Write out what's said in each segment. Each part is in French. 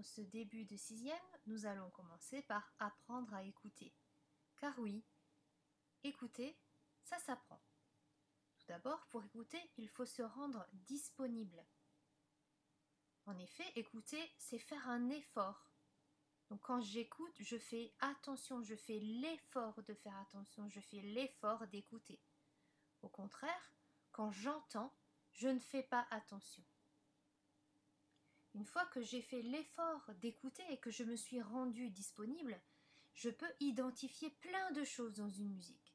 En ce début de sixième, nous allons commencer par apprendre à écouter. Car oui, écouter, ça s'apprend. Tout d'abord, pour écouter, il faut se rendre disponible. En effet, écouter, c'est faire un effort. Donc quand j'écoute, je fais attention, je fais l'effort de faire attention, je fais l'effort d'écouter. Au contraire, quand j'entends, je ne fais pas attention. Une fois que j'ai fait l'effort d'écouter et que je me suis rendu disponible, je peux identifier plein de choses dans une musique.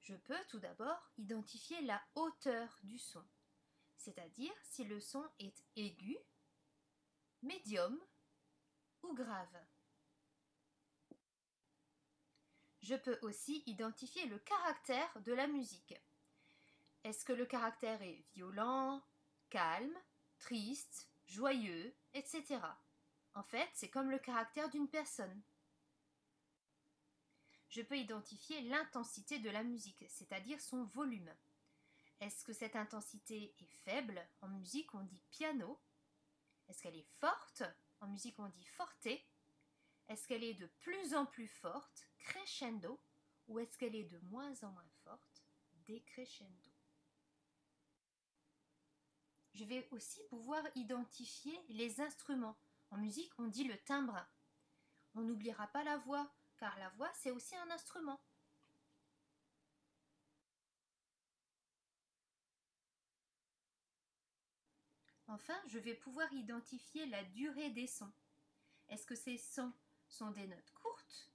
Je peux tout d'abord identifier la hauteur du son, c'est-à-dire si le son est aigu, médium ou grave. Je peux aussi identifier le caractère de la musique. Est-ce que le caractère est violent, calme, triste, joyeux, etc. En fait, c'est comme le caractère d'une personne. Je peux identifier l'intensité de la musique, c'est-à-dire son volume. Est-ce que cette intensité est faible? En musique, on dit piano. Est-ce qu'elle est forte? En musique, on dit forte. Est-ce qu'elle est de plus en plus forte? Crescendo. Ou est-ce qu'elle est de moins en moins forte? Décrescendo. Je vais aussi pouvoir identifier les instruments. En musique, on dit le timbre. On n'oubliera pas la voix, car la voix, c'est aussi un instrument. Enfin, je vais pouvoir identifier la durée des sons. Est-ce que ces sons sont des notes courtes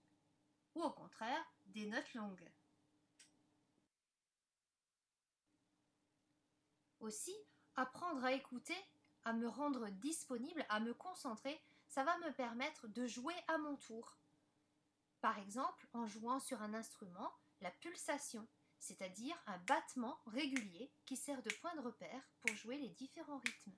ou au contraire des notes longues? Aussi, apprendre à écouter, à me rendre disponible, à me concentrer, ça va me permettre de jouer à mon tour. Par exemple, en jouant sur un instrument, la pulsation, c'est-à-dire un battement régulier qui sert de point de repère pour jouer les différents rythmes.